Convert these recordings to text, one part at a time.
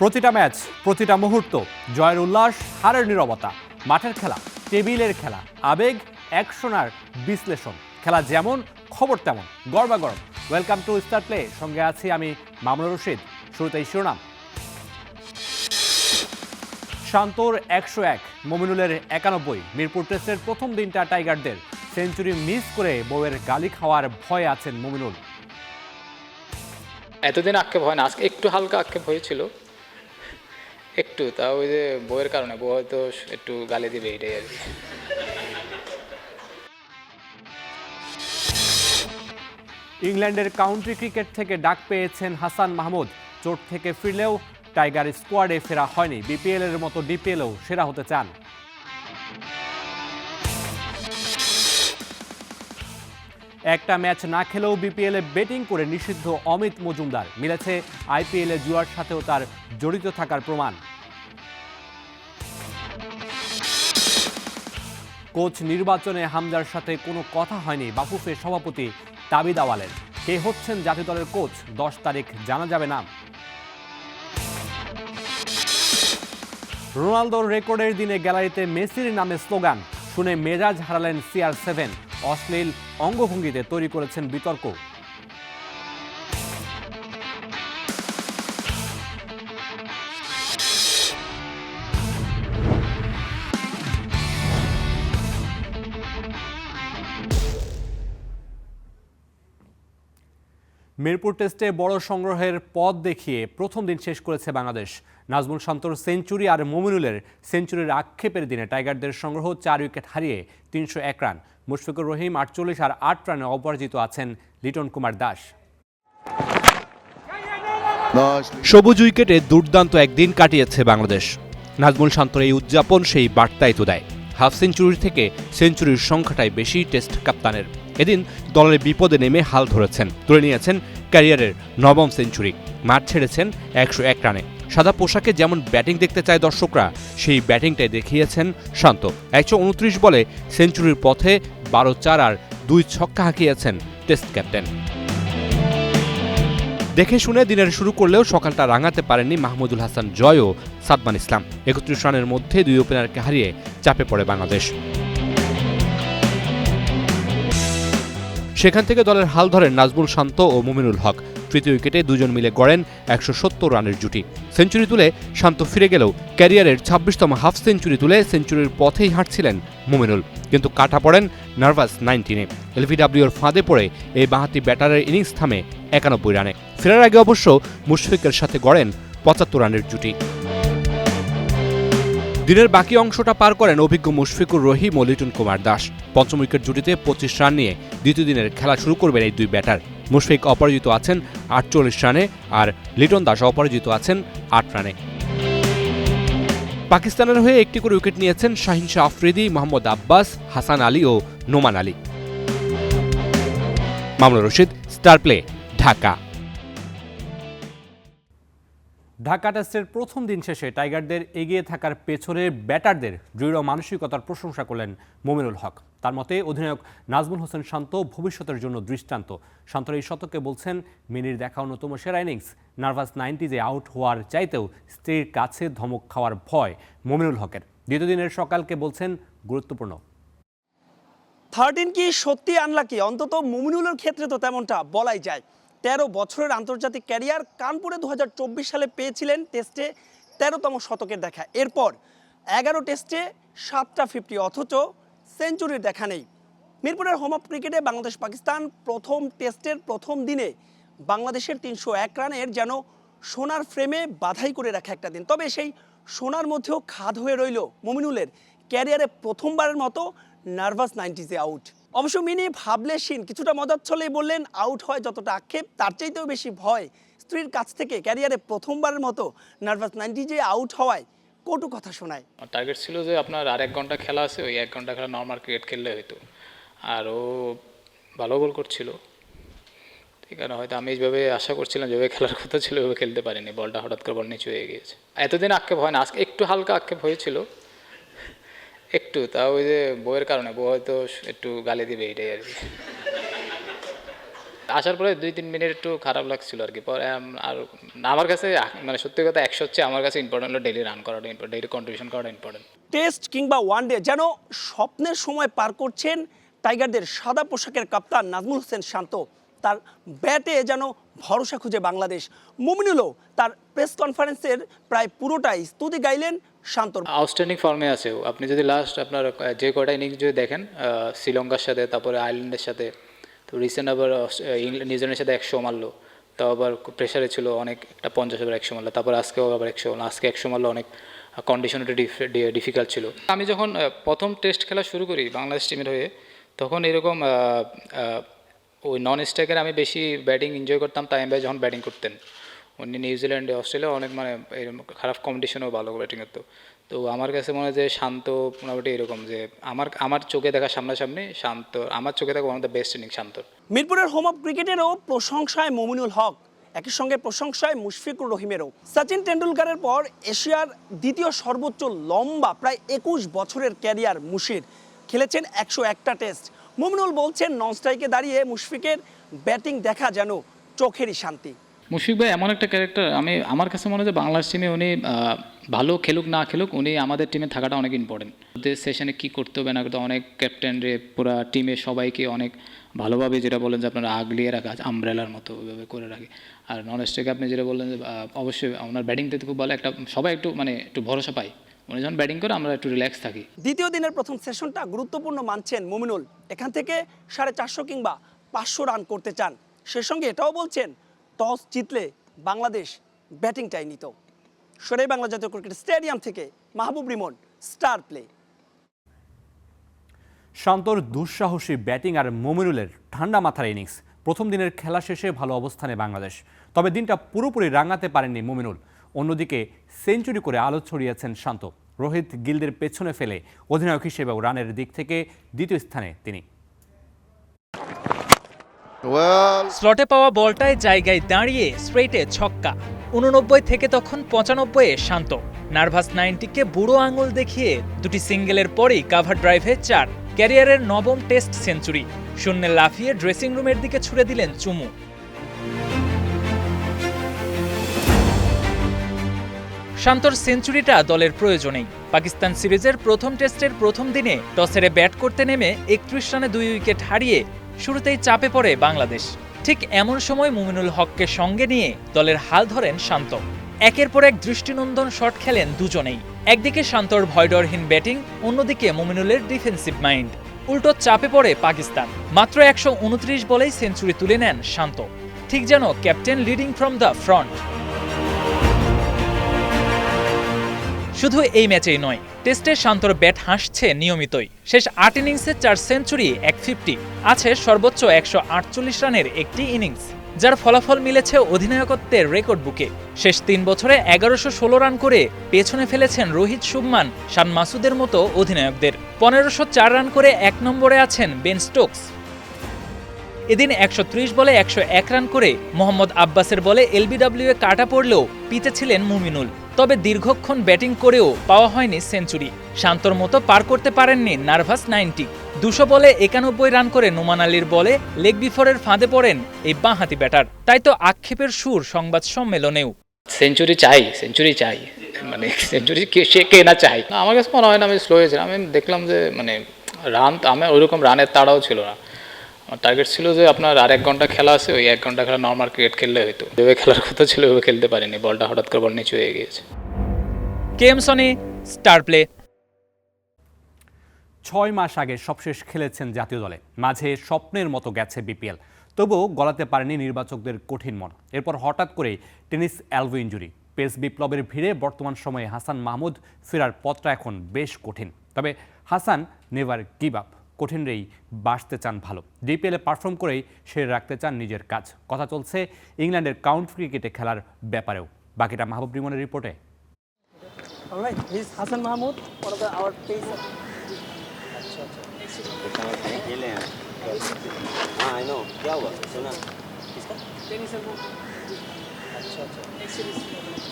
প্রতিটা ম্যাচ, প্রতিটা মুহূর্ত, জয়ের উল্লাস, হারের নীরবতা, মাঠের খেলা, টেবিলের খেলা, আবেগ, অ্যাকশন আর বিশ্লেষণ। খেলা যেমন, খবর তেমন, গরমাগরম। ওয়েলকাম টু স্টার প্লে, সঙ্গে আছি আমি মামুনুর রশিদ। শুরুতেই শিরোনাম। শান্তর 101, মমিনুলের 91। মিরপুর টেস্টের প্রথম দিনটা টাইগারদের। সেঞ্চুরি মিস করে বউয়ের গালি খাওয়ার ভয়ে আছেন মমিনুল। এতদিন আক্ষেপ হয় না, আজকে একটু হালকা আক্ষেপ হয়েছিল, একটু। তা ওই যে বইয়ের কারণে, বউ হয়তো একটু গালি দিবে, এটাই আর কি। ইংল্যান্ডের কাউন্টি ক্রিকেট থেকে ডাক পেয়েছেন হাসান মাহমুদ। চোট থেকে ফিরলেও টাইগার স্কোয়াডে ফেরা হয়নি। বিপিএল এর মতো ডিপিএলও সেরা হতে চান। একটা ম্যাচ না খেলেও বিপিএলে ব্যাটিং করে নিষিদ্ধ অমিত মজুমদার। মিলেছে আইপিএলে জুয়ার সাথেও তার জড়িত থাকার প্রমাণ। কোচ নির্বাচনে হামজার সাথে কোনো কথা হয়নি বাফুফের সভাপতি তাবিদ আওয়ালের। কে হচ্ছেন জাতীয় দলের কোচ, 10 তারিখ জানা যাবে নাম। রোনালদোর রেকর্ডের দিনে গ্যালারিতে মেসির নামে স্লোগান শুনে মেজাজ হারালেন CR7। অশ্লীল অঙ্গভঙ্গিতে তৈরি করেছেন বিতর্ক। মিরপুর টেস্টে বড় সংগ্রহের পথ দেখিয়ে প্রথম দিন শেষ করেছে বাংলাদেশ। নাজমুল শান্তর সেঞ্চুরি আর মমিনুলের সেঞ্চুরির আক্ষেপের দিনে টাইগারদের সংগ্রহ 4 উইকেট হারিয়ে 301 রান। মুশফিকুর রহিম 48 আর 8 রানে অপরাজিত আছেন লিটন কুমার দাস। সবুজ উইকেটে দুর্দান্ত একদিন কাটিয়েছে বাংলাদেশ। নাজমুল শান্তর এই উদযাপন সেই বার্তাই তো দেয়। হাফ সেঞ্চুরি থেকে সেঞ্চুরির সংখ্যাটাই বেশি টেস্ট কাপ্তানের। এদিন দলের বিপদে নেমে হাল ধরেছেন, তুলে নিয়েছেন ক্যারিয়ারের 9ম সেঞ্চুরি। মাঠ ছেড়েছেন 101 রানে। সাদা পোশাকে যেমন ব্যাটিং দেখতে চায় দর্শকরা, সেই ব্যাটিংটাই দেখিয়েছেন শান্ত। 129 বলে সেঞ্চুরির পথে 12-4 আর 2 ছক্কা হাঁকিয়েছেন টেস্ট ক্যাপ্টেন। দেখে শুনে দিনের শুরু করলেও সকালটা রাঙাতে পারেননি মাহমুদুল হাসান জয় ও সাদমান ইসলাম। 31 রানের মধ্যে 2 ওপেনারকে হারিয়ে চাপে পড়ে বাংলাদেশ। সেখান থেকে দলের হাল ধরেন নাজমুল শান্ত ও মুমিনুল হক। তৃতীয় উইকেটে দুজন মিলে গড়েন 170 রানের জুটি। সেঞ্চুরি তুলে শান্ত ফিরে গেলেও ক্যারিয়ারের 26তম হাফ সেঞ্চুরি তুলে সেঞ্চুরির পথেই হাঁটছিলেন মুমিনুল। কিন্তু কাটা পড়েন নার্ভাস 19-এ। এলবিডব্লিউর ফাঁদে পড়ে এই বাঁহাতি ব্যাটারের ইনিংস থামে 91 রানে। ফেরার আগে অবশ্য মুশফিকের সাথে গড়েন 75 রানের জুটি। দিনের বাকি অংশটা পার করেন অভিজ্ঞ মুশফিকুর রহিম ও লিটন কুমার দাস। 5ম উইকেট জুটিতে 25 রান নিয়ে দ্বিতীয় দিনের খেলা শুরু করবেন এই দুই ব্যাটার। মুশফিক অপরাজিত আছেন 48 রানে আর লিটন দাস অপরাজিত আছেন 8 রানে। পাকিস্তানের হয়ে একটি করে উইকেট নিয়েছেন শাহিন শাহ আফ্রিদি, মোহাম্মদ আব্বাস, হাসান আলী ও নোমান আলী। Mamunur Rashid, star play, Dhaka. ঢাকা টেস্টের প্রথম দিন শেষে টাইগারদের এগিয়ে থাকার পেছনে ব্যাটারদের দৃঢ় মানসিকতার প্রশংসা করলেন মমিনুল হক। তার মতে অধিনায়ক নাজমুল হোসেন শান্ত ভবিষ্যতের জন্য দৃষ্টান্ত। শান্তর এই শতকে বলছেন মিনির দেখা অন্যতম সেরা ইনিংস। নার্ভাস 90-এ আউট হওয়ার চাইতেও স্ত্রীর কাছে ধমক খাওয়ার ভয় মমিনুল হকের। দ্বিতীয় দিনের সকালকে বলছেন গুরুত্বপূর্ণ। 13 কি সত্যি আনলাকি? অন্তত মুমিনুলের ক্ষেত্রে তো তেমনটা বলাই যায়। 13 বছরের আন্তর্জাতিক ক্যারিয়ার। কানপুরে 2024 সালে পেয়েছিলেন টেস্টে 13তম শতকের দেখা। এরপর 11 টেস্টে 7টা 50, অথচ সেঞ্চুরির দেখা নেই। মিরপুরের হোম অফ ক্রিকেটে বাংলাদেশ পাকিস্তান প্রথম টেস্টের প্রথম দিনে বাংলাদেশের 301 রানের যেন সোনার ফ্রেমে বাধাই করে রাখা একটা দিন। তবে সেই সোনার মধ্যেও খাদ হয়ে রইল মুমিনুলের ক্যারিয়ারে প্রথমবারের মতো নার্ভাস 90-এ আউট। অবশ্য মিনি ভাবলে শিন কিছুটা মজার ছলেই বললেন, আউট হয় যতটা আক্ষেপ তার চাইতেও বেশি ভয় স্ত্রীর কাছ থেকে ক্যারিয়ারে প্রথমবারের মতো নার্ভাস 90-এ আউট হওয়ায় কটু কথা শোনায়। টার্গেট ছিল যে আপনার আর 1 ঘন্টা খেলা আছে, ওই 1 ঘন্টা খেলা নর্মাল ক্রিকেট খেললে হয়তো। আর ও ভালো বল করছিল, ঠিক আছে। হয়তো আমি এইভাবে আশা করছিলাম যেভাবে খেলার কথা ছিল ওইভাবে খেলতে পারিনি। বলটা হঠাৎ করে বল নিচু হয়ে গিয়েছে। এতদিন আক্ষেপ হয় না, আজকে একটু হালকা আক্ষেপ হয়েছিল, একটু। তা ওই যে বইয়ের কারণে, বউ হয়তো একটু গালি দিবে, এটাই আর কি। আসার পরে 2-3 মিনিট একটু খারাপ লাগছিল আর কি। পরে আর আমার কাছে মানে সত্যি কথা 100 হচ্ছে আমার কাছে ইম্পর্টেন্ট হলো ডেইলি রান করাটা, ডেইলি কন্ট্রিবিউশন করাটা ইম্পর্টেন্ট। টেস্ট কিংবা ওয়ানডে যেন স্বপ্নের সময় পার করছেন টাইগারদের সাদা পোশাকের কাপ্তান নাজমুল হোসেন শান্ত। তার ব্যাটে যেন ভরসা খুঁজে বাংলাদেশ। মুমিনুলও তার প্রেস কনফারেন্সের প্রায় পুরোটাই স্তুতি গাইলেন শান্তর। আউটস্ট্যান্ডিং ফর্মে আছে ও। আপনি যদি লাস্ট আপনার যে কয়টা ইনিংস যদি দেখেন, শ্রীলঙ্কার সাথে, তারপরে আয়ারল্যান্ডের সাথে, তো রিসেন্ট আবার নিউজিল্যান্ডের সাথে 100 মারলো, তাও আবার প্রেশারে ছিল অনেক, একটা 50 ওভার 100 মারলো, তারপর আজকেও আবার 100 মারলো। আজকে 100 মারলো, অনেক কন্ডিশন একটু ডিফিকাল্ট ছিল। আমি যখন প্রথম টেস্ট খেলা শুরু করি বাংলাদেশ টিমের হয়ে, তখন এরকম ওই নন স্ট্রাইকার আমি বেশি ব্যাটিং এনজয় করতাম। তাইম ভাই যখন ব্যাটিং করতেন, উনি নিউজিল্যান্ডে, অস্ট্রেলিয়া অনেক মানে এরকম খারাপ কম্পিটিশনেও ভালো ব্যাটিং করতো। তো আমার কাছে মনে হয় যে শান্ত মোটামুটি এরকম, যে আমার চোখে দেখা সামনাসামনি শান্ত, আমার চোখে দেখা one of the best innings শান্তর। মিরপুরের হোম অফ ক্রিকেটেরও প্রশংসায় মুমিনুল হক, একই সঙ্গে প্রশংসায় মুশফিকুর রহিমেরও। সচিন টেন্ডুলকারের পর এশিয়ার দ্বিতীয় সর্বোচ্চ লম্বা প্রায় 21 বছরের ক্যারিয়ার মুশির, খেলেছেন 101টা টেস্ট। মুমিনুল বলছেন নন স্ট্রাইকে দাঁড়িয়ে মুশফিকের ব্যাটিং দেখা যেন চোখেরই শান্তি। মুশফিক ভাই এমন একটা ক্যারেক্টার, আমার কাছে মনে হয় যে বাংলাদেশ টিমে উনি ভালো খেলুক না খেলুক, উনি আমাদের টিমে থাকাটা অনেক ইম্পর্টেন্ট। ওদের সেশনে কী করতে হবে না করতে, অনেক ক্যাপ্টেনরে পুরা টিমে সবাইকে অনেক ভালোভাবে, যেটা বলেন যে আপনারা আগলিয়ে রাখা, আমব্রেলার মতো ওইভাবে করে রাখে। আর নন স্ট্রাইকে আপনি যেটা বললেন যে অবশ্যই ওনার ব্যাটিংটা খুব ভালো, একটা সবাই একটু ভরসা পায় উনি যখন ব্যাটিং করে, আমরা একটু রিল্যাক্স থাকি। দ্বিতীয় দিনের প্রথম সেশনটা গুরুত্বপূর্ণ মানছেন মুমিনুল। এখান থেকে 450 কিংবা 500 রান করতে চান। সে সঙ্গে এটাও বলছেন টস জিতলে বাংলাদেশ ব্যাটিংটাই নিত। শেরেবাংলা বাংলা জাতীয় ক্রিকেট স্টেডিয়াম থেকে মাহবুব রিমন, স্টার প্লে। শান্তর দুঃসাহসী ব্যাটিং আর মুমিনুলের ঠান্ডা মাথার ইনিংস। প্রথম দিনের খেলা শেষে ভালো অবস্থানে বাংলাদেশ, তবে দিনটা পুরোপুরি রাঙাতে পারেননি মুমিনুল। অন্যদিকে সেঞ্চুরি করে আলো ছড়িয়েছেন শান্ত। রোহিত গিলদের পেছনে ফেলে অধিনায়ক হিসেবেও রানের দিক থেকে দ্বিতীয় স্থানে তিনি। স্লটে পাওয়া বলটায় জায়গায় দাঁড়িয়ে স্ট্রেইটে ছক্কা। 89 থেকে তখন 95-এ শান্ত। নার্ভাস 90-কে বুড়ো আঙুল দেখিয়ে দুটি সিঙ্গেলের পরেই কাভার ড্রাইভে 4। ক্যারিয়ারের নবম টেস্ট সেঞ্চুরি। শূন্যে লাফিয়ে ড্রেসিং রুমের দিকে ছুড়ে দিলেন চুমু। শান্তর সেঞ্চুরিটা দলের প্রয়োজনেই। পাকিস্তান সিরিজের প্রথম টেস্টের প্রথম দিনে টসেরে ব্যাট করতে নেমে 31 রানে 2 উইকেট হারিয়ে শুরুতেই চাপে পড়ে বাংলাদেশ। ঠিক এমন সময় মুমিনুল হককে সঙ্গে নিয়ে দলের হাল ধরেন শান্ত। একের পর এক দৃষ্টিনন্দন শট খেলেন দুজনেই। একদিকে শান্তর ভয়ডরহীন ব্যাটিং, অন্যদিকে মুমিনুলের ডিফেন্সিভ মাইন্ড। উল্টো চাপে পড়ে পাকিস্তান। মাত্র 129 বলেই সেঞ্চুরি তুলে নেন শান্ত, ঠিক যেন captain leading from the front. শুধু এই ম্যাচেই নয়, টেস্টে শান্তর ব্যাট হাসছে নিয়মিতই। শেষ 8 ইনিংসে 4 সেঞ্চুরি, 150, আছে সর্বোচ্চ 148 রানের একটি ইনিংস, যার ফলাফল মিলেছে অধিনায়কত্বের রেকর্ড বুকে। শেষ 3 বছরে 1116 রান করে পেছনে ফেলেছেন রোহিত, শুভমান, শান মাসুদের মতো অধিনায়কদের। 1504 রান করে 1 নম্বরে আছেন বেন স্টোকস। এদিন 130 বলে 101 রান করে মোহাম্মদ আব্বাসের বলে এলবিডব্লিউ এ কাটা পড়লেও পিতে ছিলেন মুমিনুল। তবে দীর্ঘক্ষণ ব্যাটিং করেও পাওয়া হয়নি সেঞ্চুরি। শান্তর মতো পার করতে পারেননি নার্ভাস 90। 200 বলে 91 রান করে নোমান আলীর বলে লেগ বিফোরের ফাঁদে পড়েন এই বাঁহাতি ব্যাটার। তাই তো আক্ষেপের সুর সংবাদ সম্মেলনেও। সেঞ্চুরি চাই, মানে সেঞ্চুরি কে না চাই না। আমার কাছে মনে হয় না আমি স্লো হয়েছিলাম। আমি দেখলাম যে মানে রান, আমার ওইরকম রানের তাড়াও ছিল না। আমার টার্গেট ছিল যে আপনার আর 1 ঘন্টা খেলা আছে, ওই 1 ঘন্টা খেলা নর্মাল ক্রিকেট খেললে হয়তো। যেভাবে খেলার কথা ছিল ওইভাবে খেলতে পারিনি, বলটা হঠাৎ করে বল নিচু হয়ে গিয়েছে। KM Sony, star play. 6 মাস আগে সবশেষ খেলেছেন জাতীয় দলে। মাঝে স্বপ্নের মতো গেছে বিপিএল, তবুও গলাতে পারেনি নির্বাচকদের কঠিন মন। এরপর হঠাৎ করে টেনিস এলবো ইনজুরি। পেস বিপ্লবের ভিড়ে বর্তমান সময়ে হাসান মাহমুদ ফেরার পথটা এখন বেশ কঠিন। তবে হাসান নেভার গিভ আপ, কঠিনরেই বাঁচতে চান ভালো। ডিপিএলে পারফর্ম করেই সেরে রাখতে চান নিজের কাজ। কথা চলছে ইংল্যান্ডের কাউন্টি ক্রিকেটে খেলার ব্যাপারেও। বাকিটা মাহবুব রিমনের রিপোর্টে। Alright, he's Hassan Mahmood, one of our pacer. हाँ आई नो क्या हुआ सुना टेनिस एल्बो।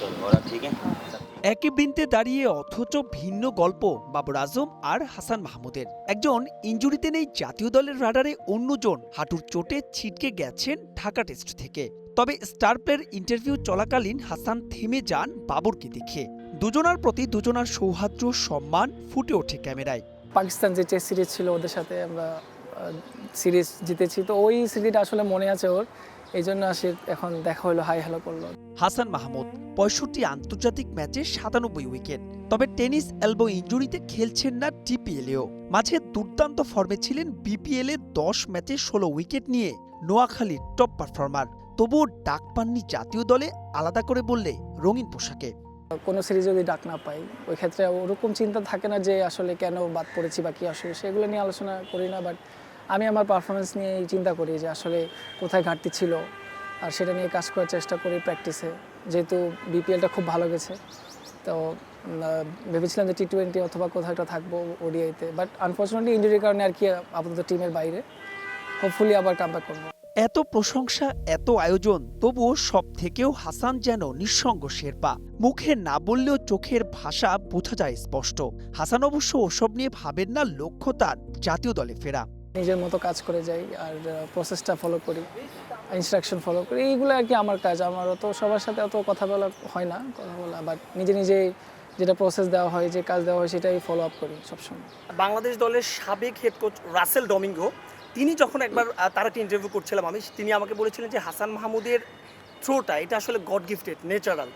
चलो और आप ठीक है सब ठीक है একই বৃন্তে দাঁড়িয়ে অথচ ভিন্ন গল্প বাবর আজম আর হাসান মাহমুদের। একজন ইনজুরিতে নেই জাতীয় দলের রাডারে, অন্যজন হাঁটুর চোটে ছিটকে গেছেন ঢাকা টেস্ট থেকে। তবে স্টার প্লেয়ার ইন্টারভিউ চলাকালীন হাসান থেমে যান বাবরকে দেখে। দুজনার প্রতি দুজনার সৌহার্দ্য সম্মান ফুটে ওঠে ক্যামেরায়। পাকিস্তান যে টেস্ট সিরিজ ছিল ওদের সাথে আমরা সিরিজ জিতেছি, তো ওই স্মৃতিটা আসলে মনে আছে ওর, এই জন্য আসে এখন দেখা হলো, হাই হ্যালো করলো। হাসান মাহমুদ 65 আন্তর্জাতিক ম্যাচে 97 উইকেট। তবে টেনিস এলবো ইনজুরিতে খেলছেন না টিপিএলেও। মাঝে দুর্দান্ত ফর্মে ছিলেন বিপিএলে 10 ম্যাচে 16 উইকেট নিয়ে নোয়াখালীর টপ পারফর্মার। তবুও ডাক পাননি জাতীয় দলে, আলাদা করে বললে রঙিন পোশাকে। কোনো সিরিজ যদি ডাক না পাই ওই ক্ষেত্রে ওরকম চিন্তা থাকে না যে আসলে কেন বাদ পড়েছি বা কী, আসলে সেগুলো নিয়ে আলোচনা করি না। বাট আমি আমার পারফরমেন্স নিয়ে চিন্তা করি যে আসলে কোথায় ঘাটতি ছিল, আর সেটা নিয়ে কাজ করার চেষ্টা করি প্র্যাকটিসে। যেহেতু বিপিএলটা খুব ভালো গেছে, তো ভেবেছিলাম যে টি20 অথবা কোথাও একটা থাকবো ওডিআইতে, বাট আনফর্চুনেটলি ইনজুরির কারণে আর কি আপাতত টিমের বাইরে। হোপফুলি আবার কামব্যাক করবো। এত প্রশংসা, এত আয়োজন, তবুও সব থেকেও হাসান যেন নিঃসঙ্গ শেরপা। মুখে না বললেও চোখের ভাষা বোঝা যায় স্পষ্ট। হাসান অবশ্য ওসব নিয়ে ভাবেন না, লক্ষ্য তার জাতীয় দলে ফেরা। নিজের মতো কাজ করে যাই আর প্রসেসটা ফলো করি, ইনস্ট্রাকশন ফলো করি, এইগুলো আর কি আমার কাজ। আমার অত সবার সাথে অত কথা বলা হয় না, বাট নিজে নিজে যেটা প্রসেস দেওয়া হয়, যে কাজ দেওয়া হয়, সেটাই ফলো আপ করি সবসময়। বাংলাদেশ দলের সাবেক হেড কোচ রাসেল ডমিঙ্গো, তিনি যখন একবার তার একটা ইন্টারভিউ করছিলাম আমি, তিনি আমাকে বলেছিলেন যে হাসান মাহমুদের থ্রোটা এটা আসলে গড গিফটেড, ন্যাচারাল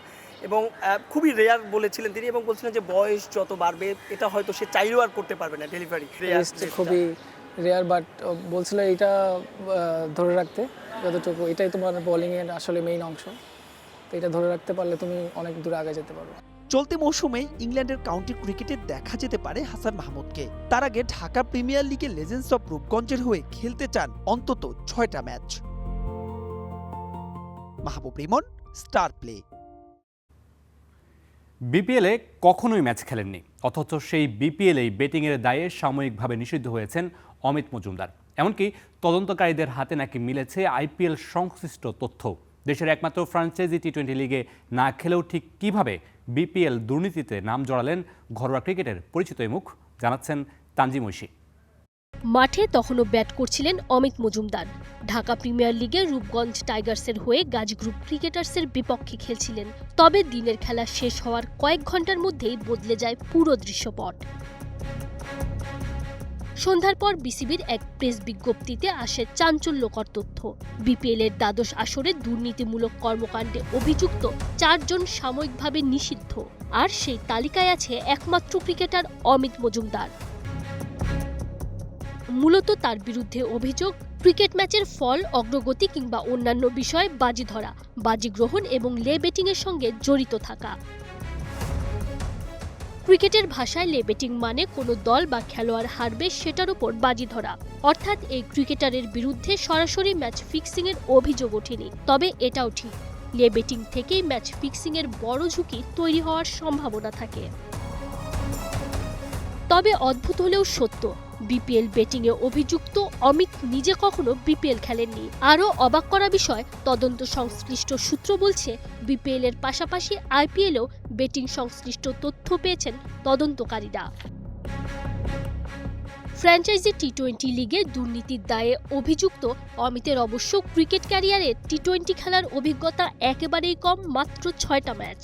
এবং খুবই রেয়ার বলেছিলেন তিনি, এবং বলছিলেন যে বয়স যত বাড়বে এটা হয়তো সে চাইলেও আর করতে পারবে না ডেলিভারি। খুবই রেয়ার, বাট বলছিল এটা ধরে রাখতে যতটুকু, এটাই তোমার বোলিংয়ের আসলে মেইন অংশ, তো এটা ধরে রাখতে পারলে তুমি অনেক দূরে আগে যেতে পারবে। চলতি মৌসুমে ইংল্যান্ডের কাউন্টি ক্রিকেটে দেখা যেতে পারে হাসান মাহমুদকে। তার আগে ঢাকা প্রিমিয়ার লিগে লেজেন্ডস অফ রূপগঞ্জের হয়ে খেলতে চান অন্তত 6টা ম্যাচ। মাহবুব রিমন, স্টার প্লে। বিপিএলে কখনোই ম্যাচ খেলেননি, অথচ সেই বিপিএলেই ব্যাটিংয়ের দায়ে সাময়িকভাবে নিষিদ্ধ হয়েছেন অমিত মজুমদার। এমনকি তদন্তকারীদের হাতে নাকি মিলেছে আইপিএল সংশ্লিষ্ট তথ্য। দেশের একমাত্র ফ্র্যাঞ্চাইজি টি20 লিগে না খেলেও ঠিক কিভাবে বিপিএল দুর্নীতিতে নাম জড়ালেন ঘরোয়া ক্রিকেটের পরিচিত মুখ, জানাচ্ছেন তানজিম ঐশী। মাঠে তখনও ব্যাট করছিলেন অমিত মজুমদার। ঢাকা প্রিমিয়ার লিগে রূপগঞ্জ টাইগার্সের হয়ে গাজী গ্রুপ ক্রিকেটার্সের বিপক্ষে খেলছিলেন। তবে দিনের খেলা শেষ হওয়ার কয়েক ঘন্টার মধ্যেই বদলে যায় পুরো দৃশ্যপট। সন্ধ্যার পর বিসিবির এক প্রেস বিজ্ঞপ্তিতে আসে চাঞ্চল্যকর তথ্য। বিপিএলের দ্বাদশ আসরে দুর্নীতিমূলক কর্মকাণ্ডে অভিযুক্ত 4 জন সাময়িকভাবে নিষিদ্ধ, আর সেই তালিকায় আছে একমাত্র ক্রিকেটার অমিত মজুমদার। মূলত তার বিরুদ্ধে অভিযোগ ক্রিকেট ম্যাচের ফল, অগ্রগতি কিংবা অন্যান্য বিষয়ে বাজি ধরা, বাজি গ্রহণ এবং লে বেটিংয়ের সঙ্গে জড়িত থাকা। ক্রিকেটের ভাষায় লে বেটিং মানে কোনো দল বা খেলোয়াড় হারবে সেটার উপর বাজি ধরা। অর্থাৎ এই ক্রিকেটারের বিরুদ্ধে সরাসরি ম্যাচ ফিক্সিংয়ের অভিযোগ ওঠেনি, তবে এটাও ঠিক লে বেটিং থেকেই ম্যাচ ফিক্সিংয়ের বড় ঝুঁকি তৈরি হওয়ার সম্ভাবনা থাকে। তবে অদ্ভুত হলেও সত্য, বিপিএল বেটিংয়ে অভিযুক্ত অমিত নিজে কখনো বিপিএল খেলেননি। আরও অবাক করা বিষয়, তদন্ত সংশ্লিষ্ট সূত্র বলছে বিপিএল এর পাশাপাশি আইপিএলেও বেটিং সংশ্লিষ্ট তথ্য পেয়েছেন তদন্তকারীরা। ফ্র্যাঞ্চাইজি টি20 লিগে দুর্নীতির দায়ে অভিযুক্ত অমিতের অবশ্য ক্রিকেট ক্যারিয়ারে টি20 খেলার অভিজ্ঞতা একেবারেই কম, মাত্র 6টা ম্যাচ।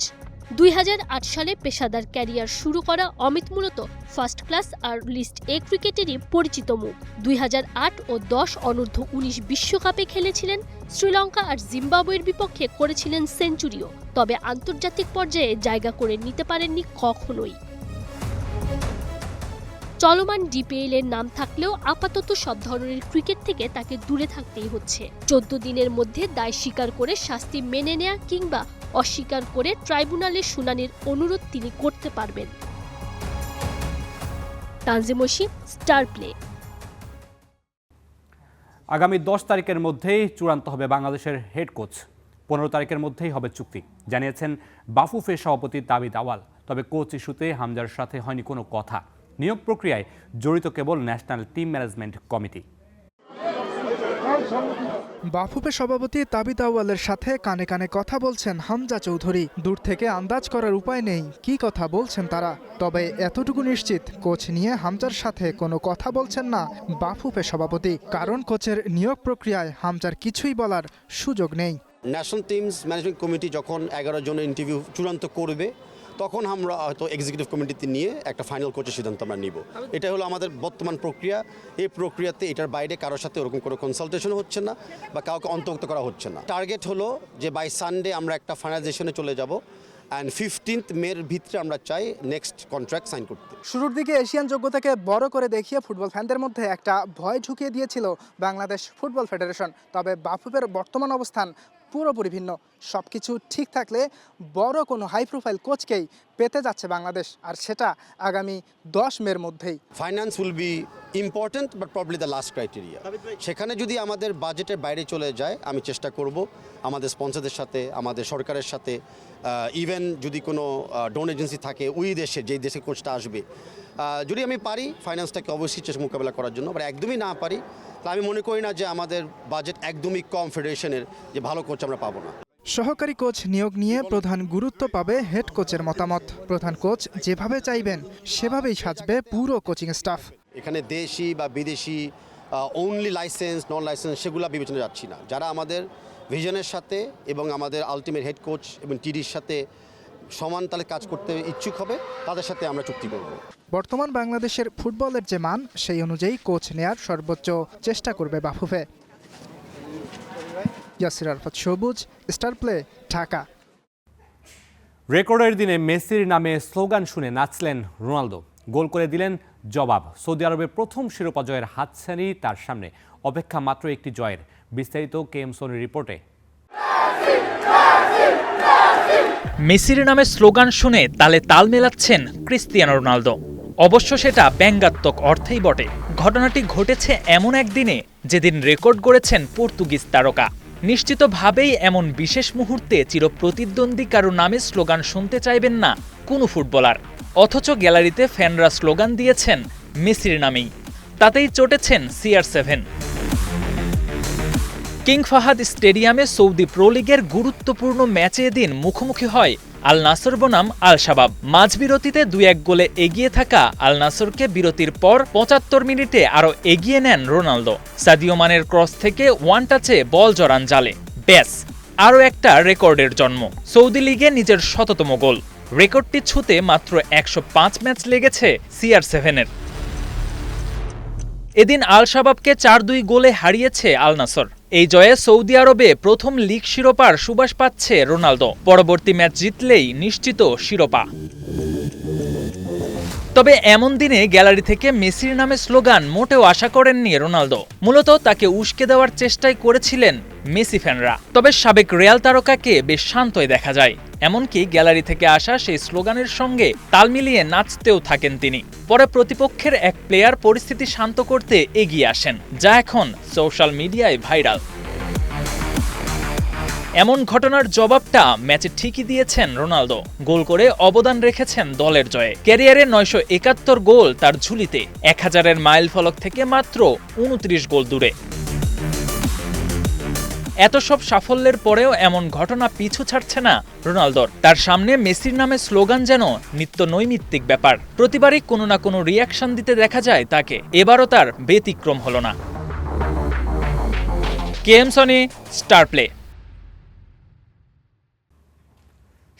2008 সালে পেশাদার ক্যারিয়ার শুরু করা অমিত মূলত ফার্স্ট ক্লাস আর লিস্ট এ ক্রিকেটেরই পরিচিত মুখ। 2008 ও 10 অনূর্ধ্ব-19 বিশ্বকাপে খেলেছিলেন, শ্রীলঙ্কা আর জিম্বাবুয়ের বিপক্ষে করেছিলেন সেঞ্চুরিও। তবে আন্তর্জাতিক পর্যায়ে জায়গা করে নিতে পারেননি কখনোই। চলমান ডিপিএল এর নাম থাকলেও আপাতত সব ধরনের ক্রিকেট থেকে তাকে দূরে থাকতেই হচ্ছে। 14 দিনের মধ্যে দায় স্বীকার করে শাস্তি মেনে নেয়া কিংবা অস্বীকার করে ট্রাইব্যুনালে শুনানির অনুরোধ তিনি করতে পারবেন। Tanjim Oishi, star play. আগামী 10 তারিখের মধ্যেই চূড়ান্ত হবে বাংলাদেশের হেড কোচ। 15 তারিখের মধ্যেই হবে চুক্তি, জানিয়েছেন বাফুফে সভাপতি তাবিদ আওয়াল। তবে কোচ ইস্যুতে হামজার সাথে হয়নি কোনো কথা। নিয়োগ প্রক্রিয়ায় জড়িত কেবল national team management committee. BAFUFE সভাপতি তাবিদ আউয়ালের সাথে কানে কানে কথা বলছেন হামজা চৌধুরী। দূর থেকে আন্দাজ করার উপায় নেই কি কথা বলছেন তারা, তবে এতটুকু নিশ্চিত কোচ নিয়ে হামজার সাথে কোনো কথা বলছেন না বাফুফে সভাপতি, কারণ কোচের নিয়োগ প্রক্রিয়ায় হামজার কিছুই বলার সুযোগ নেই। ন্যাশনাল টিমস ম্যানেজমেন্ট কমিটি যখন 11 জনের ইন্টারভিউ চূড়ান্ত করবে তখন আমরা হয়তো এক্সিকিউটিভ কমিটিতে নিয়ে একটা ফাইনাল কোচের সিদ্ধান্ত আমরা নিব। এটা হলো আমাদের বর্তমান প্রক্রিয়া। এই প্রক্রিয়াতে এটার বাইরে কারোর সাথে ওরকম কোনো কনসালটেশন হচ্ছে না বা কাউকে অন্তর্ভুক্ত করা হচ্ছে না। টার্গেট হলো যে বাই সানডে আমরা একটা ফাইনালাইজেশনে চলে যাব অ্যান্ড 15th মের ভিতরে আমরা চাই নেক্সট কন্ট্রাক্ট সাইন করতে। শুরুর দিকে এশিয়ান যোগ্যতাকে বড় করে দেখিয়ে ফুটবল ফ্যানদের মধ্যে একটা ভয় ঢুকিয়ে দিয়েছিল বাংলাদেশ ফুটবল ফেডারেশন। তবে বাফুফের বর্তমান অবস্থান পুরোপুরি ভিন্ন। সবকিছু ঠিক থাকলে বড় কোনো হাই প্রোফাইল কোচকেই পেতে যাচ্ছে বাংলাদেশ, আর সেটা আগামী 10 মের মধ্যেই। Finance will be important but probably the last criteria. সেখানে যদি আমাদের বাজেটের বাইরে চলে যায় আমি চেষ্টা করব আমাদের স্পন্সরদের সাথে, আমাদের সরকারের সাথে, ইভেন যদি কোনো ডোন এজেন্সি থাকে ওই দেশে যেই দেশে কোচটা আসবে, যদি আমি পারি ফাইন্যান্সটাকে অবশ্যই চেষ্টা মোকাবেলা করার জন্য, বাট একদমই না পারি তাহলে আমি মনে করি না যে আমাদের বাজেট একদমই কম ফেডারেশনের যে ভালো কোচ আমরা পাবো না। সহকারী কোচ নিয়োগ নিয়ে প্রধান গুরুত্ব পাবে হেড কোচের মতামত। প্রধান কোচ যেভাবে চাইবেন সেভাবেই সাজবে পুরো কোচিং স্টাফ। এখানে দেশি বা বিদেশি অনলি লাইসেন্স নন লাইসেন্স সেগুলো বিবেচনা যাচ্ছি না। যারা আমাদের ভিশনের সাথে এবং আমাদের আলটিমেট হেড কোচ এবং টিডির সাথে সমান তালে কাজ করতে ইচ্ছুক হবে তাদের সাথে আমরা চুক্তি করব। বর্তমান বাংলাদেশের ফুটবলের যে মান সেই অনুযায়ী কোচ নেয়ার সর্বোচ্চ চেষ্টা করবে বাফুফে। ইয়াসির আরাফাত সবুজ, স্টার প্লে, ঢাকা। রেকর্ডের দিনে মেসির নামে স্লোগান শুনে নাচলেন রোনালদো, গোল করে দিলেন জবাব। সৌদি আরবের প্রথম শিরোপা জয়ের হাতছানি তার সামনে, অপেক্ষা মাত্র একটি জয়ের। বিস্তারিত কেএম সোনির রিপোর্টে। মেসির নামে স্লোগান শুনে তালে তাল মেলাচ্ছেন ক্রিস্টিয়ানো রোনালদো। অবশ্য সেটা ব্যঙ্গাত্মক অর্থেই বটে। ঘটনাটি ঘটেছে এমন একদিনে যেদিন রেকর্ড গড়েছেন পর্তুগিজ তারকা। নিশ্চিতভাবেই এমন বিশেষ মুহূর্তে চিরপ্রতিদ্বন্দ্বী কারো নামে স্লোগান শুনতে চাইবেন না কোনো ফুটবলার, অথচ গ্যালারিতে ফ্যানরা স্লোগান দিয়েছেন মেসির নামেই। তাতেই চটেছেন CR7। কিং ফাহাদ স্টেডিয়ামে সৌদি প্রো লিগের গুরুত্বপূর্ণ ম্যাচে এদিন মুখোমুখি হয় আল নাসর বনাম আল শাবাব। মাঝবিরতিতে 2-1 গোলে এগিয়ে থাকা আল নাসরকে বিরতির পর 75 মিনিটে আরও এগিয়ে নেন রোনালদো। সাদিও মানের ক্রস থেকে ওয়ান টাচে বল জড়ান জালে, ব্যাস আরও একটা রেকর্ডের জন্ম। সৌদি লিগে নিজের 100তম গোল। রেকর্ডটি ছুঁতে মাত্র 105 ম্যাচ লেগেছে CR7-এর। এদিন আল শাবাবকে 4-2 গোলে হারিয়েছে আল নাসর। এই জয়ে সৌদি আরবে প্রথম লিগ শিরোপার সুবাস পাচ্ছে রোনালদো। পরবর্তী ম্যাচ জিতলেই নিশ্চিত শিরোপা। তবে এমন দিনে গ্যালারি থেকে মেসির নামে স্লোগান মোটেও আশা করেননি রোনালদো। মূলত তাকে উস্কে দেওয়ার চেষ্টাই করেছিলেন মেসি ফ্যানরা। তবে সাবেক রিয়াল তারকাকে বেশ শান্তই দেখা যায়। এমনকি গ্যালারি থেকে আসা সেই স্লোগানের সঙ্গে তাল মিলিয়ে নাচতেও থাকেন তিনি। পরে প্রতিপক্ষের এক প্লেয়ার পরিস্থিতি শান্ত করতে এগিয়ে আসেন, যা এখন সোশ্যাল মিডিয়ায় ভাইরাল। এমন ঘটনার জবাবটা ম্যাচে ঠিকই দিয়েছেন রোনালদো। গোল করে অবদান রেখেছেন দলের জয়ে। ক্যারিয়ারে 971 গোল তার ঝুলিতে, 1000-এর মাইল ফলক থেকে মাত্র 29 গোল দূরে। এত সব সাফল্যের পরেও এমন ঘটনা পিছু ছাড়ছে না রোনালদোর। তার সামনে মেসির নামে স্লোগান যেন নিত্য নৈমিত্তিক ব্যাপার। প্রতিবারই কোনো না কোনো রিয়াকশন দিতে দেখা যায় তাকে। এবারও তার ব্যতিক্রম হলো না। KM Sony, star play.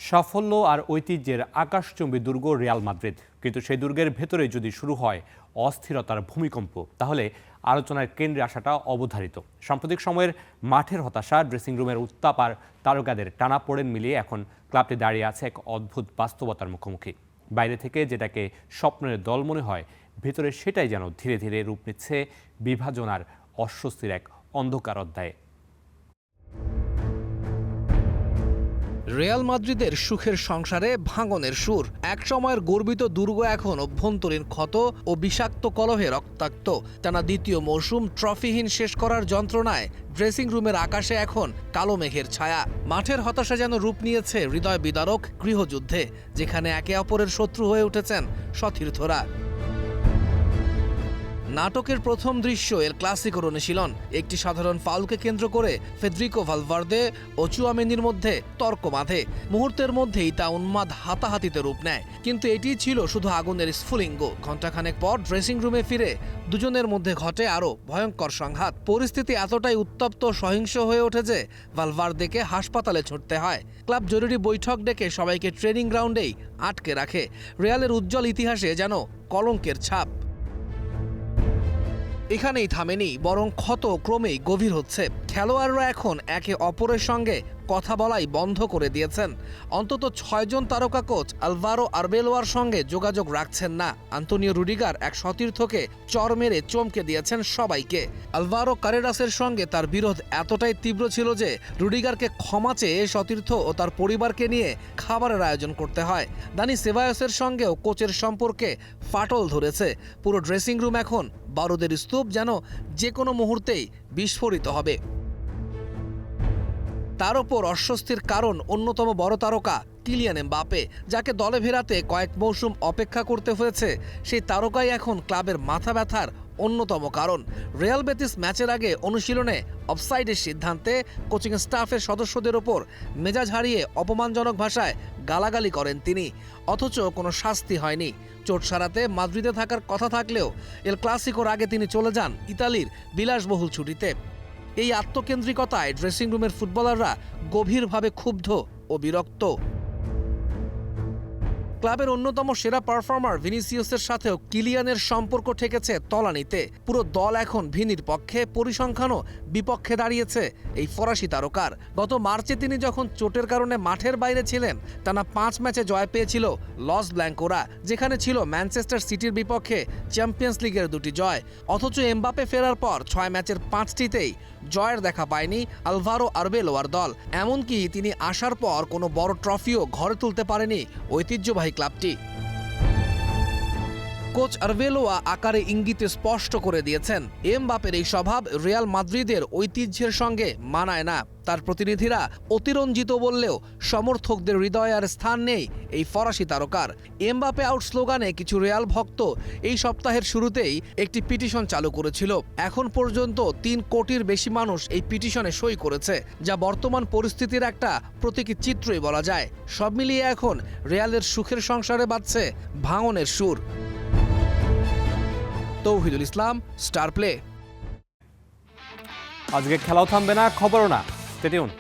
সাফল্য আর ঐতিহ্যের আকাশচুম্বী দুর্গ রিয়াল মাদ্রিদ, কিন্তু সেই দুর্গের ভেতরে যদি শুরু হয় অস্থিরতার ভূমিকম্প, তাহলে আলোচনার কেন্দ্রে আসাটা অবধারিত। সাম্প্রতিক সময়ের মাঠের হতাশা, ড্রেসিং রুমের উত্তাপ আর তারকাদের টানাপোড়েন মিলিয়ে এখন ক্লাবটি দাঁড়িয়ে আছে এক অদ্ভুত বাস্তবতার মুখোমুখি। বাইরে থেকে যেটাকে স্বপ্নের দল মনে হয়, ভেতরে সেটাই যেন ধীরে ধীরে রূপ নিচ্ছে বিভাজন আর অস্বস্তির এক অন্ধকার অধ্যায়ে। রিয়াল মাদ্রিদের সুখের সংসারে ভাঙনের সুর। এক সময়ের গর্বিত দুর্গ এখন অভ্যন্তরীণ ক্ষত ও বিষাক্ত কলহে রক্তাক্ত। টানা দ্বিতীয় মৌসুম ট্রফিহীন শেষ করার যন্ত্রণায় ড্রেসিং রুমের আকাশে এখন কালো মেঘের ছায়া। মাঠের হতাশা যেন রূপ নিয়েছে হৃদয় বিদারক গৃহযুদ্ধে, যেখানে একে অপরের শত্রু হয়ে উঠেছেন সতীর্থরা। নাটকের প্রথম দৃশ্য এল ক্লাসিকোর অনুশীলন। একটি সাধারণ ফাউলকে কেন্দ্র করে ফেদ্রিকো ভালভার্দে ও চুয়ামেনির মধ্যে তর্ক বাঁধে। মুহূর্তের মধ্যেই তা উন্মাদ হাতাহাতিতে রূপ নেয়, কিন্তু এটিই ছিল শুধু আগুনের স্ফুলিঙ্গ। ঘণ্টাখানেক পর ড্রেসিং রুমে ফিরে দুজনের মধ্যে ঘটে আরও ভয়ঙ্কর সংঘাত। পরিস্থিতি এতটাই উত্তপ্ত সহিংস হয়ে ওঠে যে ভালভার্দেকে হাসপাতালে ছুটতে হয়। ক্লাব জরুরি বৈঠক ডেকে সবাইকে ট্রেনিং গ্রাউন্ডেই আটকে রাখে। রিয়ালের উজ্জ্বল ইতিহাসে যেন কলঙ্কের ছাপ। এখানেই থামেনি, বরং ক্ষত ক্রমেই গভীর হচ্ছে। খেলোয়াড়রা এখন একে অপরের সঙ্গে কথা বলাই বন্ধ করে দিয়েছেন। অন্তত 6 জন তারকা কোচ আলভারো আরবেলোয়ার সঙ্গে যোগাযোগ রাখছেন না। আন্তোনিও রুডিগার এক সতীর্থকে চর মেরে চমকে দিয়েছেন সবাইকে। আলভারো কারেরাসের সঙ্গে তার বিরোধ এতটাই তীব্র ছিল যে রুডিগারকে ক্ষমা চেয়ে সতীর্থ ও তার পরিবারকে নিয়ে খাবারের আয়োজন করতে হয়। দানি সেবায়োসের সঙ্গেও কোচের সম্পর্কে ফাটল ধরেছে। পুরো ড্রেসিং রুম এখন বারুদের স্তূপ, যেন যে কোনো মুহূর্তেই বিস্ফোরিত হবে। তার ওপর অস্বস্তির কারণ অন্যতম বড় তারকা কিলিয়ান এমবাপে, যাকে দলে ফেরাতে কয়েক মৌসুম অপেক্ষা করতে হয়েছে। সেই তারকাই এখন ক্লাবের মাথা ব্যথার অন্যতম কারণ। রিয়াল বেতিস ম্যাচের আগে অনুশীলনে অফসাইডের সিদ্ধান্তে কোচিং স্টাফের সদস্যদের ওপর মেজাজ হারিয়ে অপমানজনক ভাষায় গালাগালি করেন তিনি, অথচ কোনো শাস্তি হয়নি। চোট সারাতে মাদ্রিদে থাকার কথা থাকলেও এল ক্লাসিকোর আগে তিনি চলে যান ইতালির বিলাসবহুল ছুটিতে। এই আত্মকেন্দ্রিকতায় ড্রেসিং রুমের ফুটবলাররা গভীরভাবে ক্ষুব্ধ ও বিরক্ত। ক্লাবের অন্যতম সেরা পারফর্মার ভিনিসিয়াসের সাথেও কিলিয়ানের সম্পর্ক ঠেকেছে তলানিতে। পুরো দল এখন ভিনির পক্ষে, পরিসংখ্যানও বিপক্ষে দাঁড়িয়েছে এই ফরাসি তারকার। গত মার্চে তিনি যখন চোটের কারণে মাঠের বাইরে ছিলেন, টানা 5 ম্যাচে জয় পেয়েছিল লস ব্ল্যাঙ্কোরা, যেখানে ছিল ম্যানচেস্টার সিটির বিপক্ষে চ্যাম্পিয়ন্স লিগের 2টি জয়। অথচ এমবাপে ফেরার পর 6 ম্যাচের 5টিতেই জয়ের দেখা পায়নি আলভারো আরবেলোয়ার দল। এমনকি তিনি আসার পর কোনো বড় ট্রফিও ঘরে তুলতে পারেনি ঐতিহ্যবাহী ক্লাবটি। কোচ আরবেলোয়া আকারে ইঙ্গিতে স্পষ্ট করে দিয়েছেন, এমবাপের এই স্বভাব রিয়াল মাদ্রিদের ঐতিহ্যের সঙ্গে মানায় না। তার প্রতিনিধিরা অতিরঞ্জিত বললেও সমর্থকদের হৃদয়ে আর স্থান নেই এই ফরাসি তারকার। এমবাপে আউট স্লোগানে কিছু রিয়াল ভক্ত এই সপ্তাহের শুরুতেই একটি পিটিশন চালু করেছিল। এখন পর্যন্ত 3 কোটির বেশি মানুষ এই পিটিশনে সই করেছে, যা বর্তমান পরিস্থিতির একটা প্রতীকী চিত্রই বলা যায়। সব মিলিয়ে এখন রিয়ালের সুখের সংসারে বাজছে ভাঙনের সুর। তৌহিদুল ইসলাম, স্টার প্লে। আজকে খেলাও থামবে না, খবরও না। Stay tune.